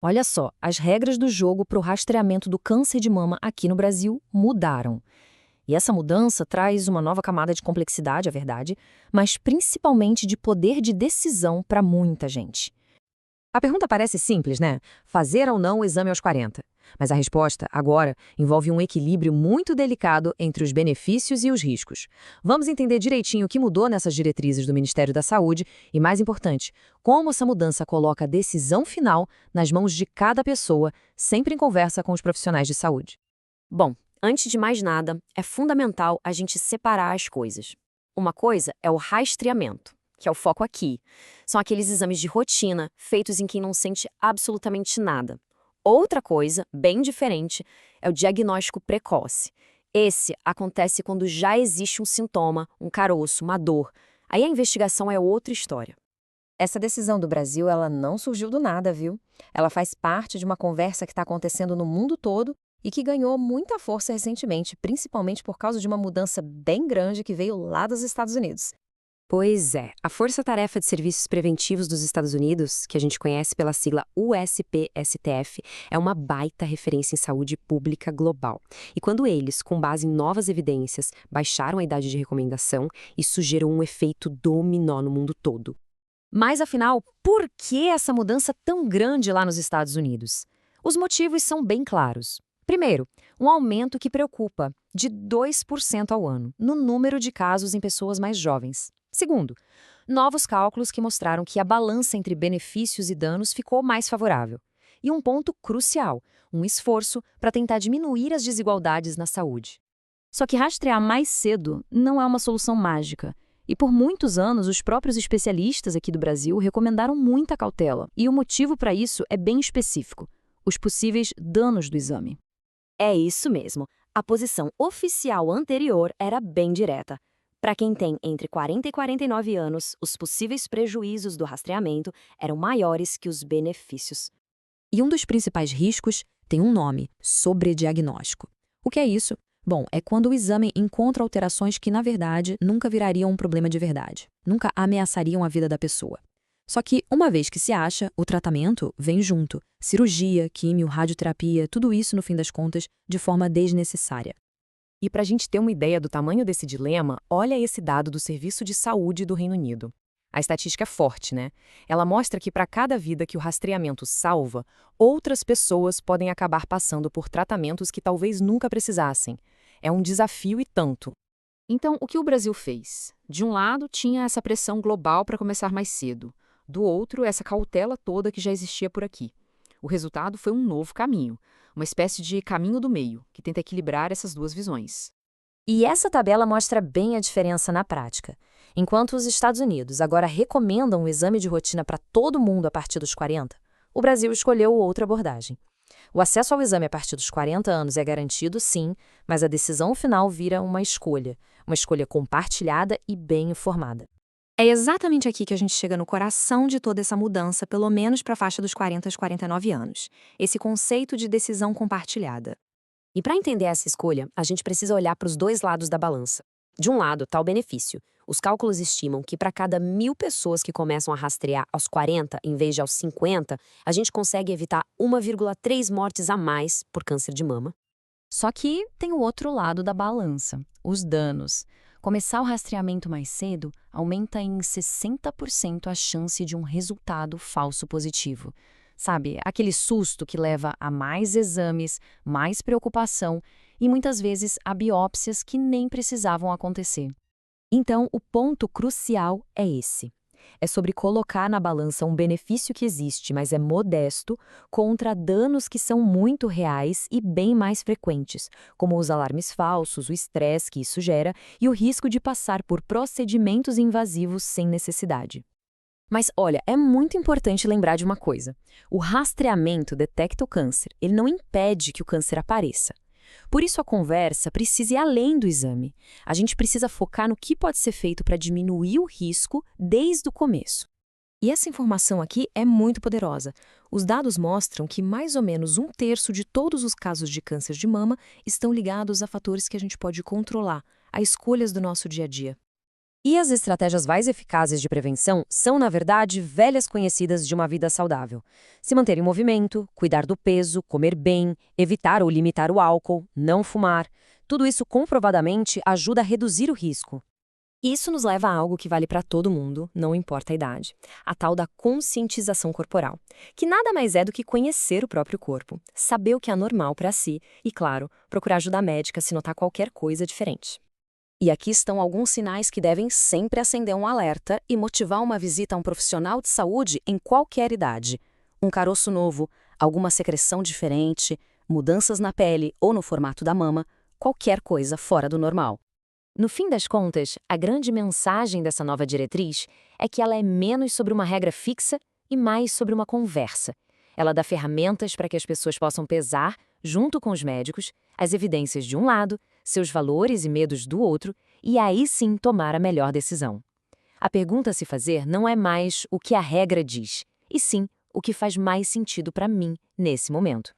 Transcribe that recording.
Olha só, as regras do jogo para o rastreamento do câncer de mama aqui no Brasil mudaram. E essa mudança traz uma nova camada de complexidade, é verdade, mas principalmente de poder de decisão para muita gente. A pergunta parece simples, né? Fazer ou não o exame aos 40. Mas a resposta, agora, envolve um equilíbrio muito delicado entre os benefícios e os riscos. Vamos entender direitinho o que mudou nessas diretrizes do Ministério da Saúde e, mais importante, como essa mudança coloca a decisão final nas mãos de cada pessoa, sempre em conversa com os profissionais de saúde. Bom, antes de mais nada, é fundamental a gente separar as coisas. Uma coisa é o rastreamento, que é o foco aqui. São aqueles exames de rotina feitos em quem não sente absolutamente nada. Outra coisa, bem diferente, é o diagnóstico precoce. Esse acontece quando já existe um sintoma, um caroço, uma dor. Aí a investigação é outra história. Essa decisão do Brasil, ela não surgiu do nada, viu? Ela faz parte de uma conversa que está acontecendo no mundo todo e que ganhou muita força recentemente, principalmente por causa de uma mudança bem grande que veio lá dos Estados Unidos. Pois é, a Força Tarefa de Serviços Preventivos dos Estados Unidos, que a gente conhece pela sigla USPSTF, é uma baita referência em saúde pública global. E quando eles, com base em novas evidências, baixaram a idade de recomendação, isso gerou um efeito dominó no mundo todo. Mas afinal, por que essa mudança tão grande lá nos Estados Unidos? Os motivos são bem claros. Primeiro, um aumento que preocupa, de 2% ao ano, no número de casos em pessoas mais jovens. Segundo, novos cálculos que mostraram que a balança entre benefícios e danos ficou mais favorável. E um ponto crucial, um esforço para tentar diminuir as desigualdades na saúde. Só que rastrear mais cedo não é uma solução mágica. E por muitos anos, os próprios especialistas aqui do Brasil recomendaram muita cautela. E o motivo para isso é bem específico: os possíveis danos do exame. É isso mesmo. A posição oficial anterior era bem direta. Para quem tem entre 40 e 49 anos, os possíveis prejuízos do rastreamento eram maiores que os benefícios. E um dos principais riscos tem um nome: sobrediagnóstico. O que é isso? Bom, é quando o exame encontra alterações que, na verdade, nunca virariam um problema de verdade, nunca ameaçariam a vida da pessoa. Só que, uma vez que se acha, o tratamento vem junto. Cirurgia, químio, radioterapia, tudo isso, no fim das contas, de forma desnecessária. E para a gente ter uma ideia do tamanho desse dilema, olha esse dado do Serviço de Saúde do Reino Unido. A estatística é forte, né? Ela mostra que para cada vida que o rastreamento salva, outras pessoas podem acabar passando por tratamentos que talvez nunca precisassem. É um desafio e tanto. Então, o que o Brasil fez? De um lado, tinha essa pressão global para começar mais cedo. Do outro, essa cautela toda que já existia por aqui. O resultado foi um novo caminho, uma espécie de caminho do meio, que tenta equilibrar essas duas visões. E essa tabela mostra bem a diferença na prática. Enquanto os Estados Unidos agora recomendam o exame de rotina para todo mundo a partir dos 40, o Brasil escolheu outra abordagem. O acesso ao exame a partir dos 40 anos é garantido, sim, mas a decisão final vira uma escolha compartilhada e bem informada. É exatamente aqui que a gente chega no coração de toda essa mudança, pelo menos para a faixa dos 40 aos 49 anos. Esse conceito de decisão compartilhada. E para entender essa escolha, a gente precisa olhar para os dois lados da balança. De um lado, está o benefício. Os cálculos estimam que para cada 1.000 pessoas que começam a rastrear aos 40 em vez de aos 50, a gente consegue evitar 1,3 mortes a mais por câncer de mama. Só que tem o outro lado da balança, os danos. Começar o rastreamento mais cedo aumenta em 60% a chance de um resultado falso positivo. Sabe, aquele susto que leva a mais exames, mais preocupação e muitas vezes a biópsias que nem precisavam acontecer. Então, o ponto crucial é esse. É sobre colocar na balança um benefício que existe, mas é modesto, contra danos que são muito reais e bem mais frequentes, como os alarmes falsos, o estresse que isso gera e o risco de passar por procedimentos invasivos sem necessidade. Mas olha, é muito importante lembrar de uma coisa. O rastreamento detecta o câncer, ele não impede que o câncer apareça. Por isso a conversa precisa ir além do exame. A gente precisa focar no que pode ser feito para diminuir o risco desde o começo. E essa informação aqui é muito poderosa. Os dados mostram que mais ou menos 1/3 de todos os casos de câncer de mama estão ligados a fatores que a gente pode controlar, a escolhas do nosso dia a dia. E as estratégias mais eficazes de prevenção são, na verdade, velhas conhecidas de uma vida saudável. Se manter em movimento, cuidar do peso, comer bem, evitar ou limitar o álcool, não fumar. Tudo isso comprovadamente ajuda a reduzir o risco. Isso nos leva a algo que vale para todo mundo, não importa a idade. A tal da conscientização corporal, que nada mais é do que conhecer o próprio corpo, saber o que é normal para si e, claro, procurar ajuda médica se notar qualquer coisa diferente. E aqui estão alguns sinais que devem sempre acender um alerta e motivar uma visita a um profissional de saúde em qualquer idade. Um caroço novo, alguma secreção diferente, mudanças na pele ou no formato da mama, qualquer coisa fora do normal. No fim das contas, a grande mensagem dessa nova diretriz é que ela é menos sobre uma regra fixa e mais sobre uma conversa. Ela dá ferramentas para que as pessoas possam pesar, junto com os médicos, as evidências de um lado, seus valores e medos do outro, e aí sim tomar a melhor decisão. A pergunta a se fazer não é mais o que a regra diz, e sim o que faz mais sentido para mim nesse momento.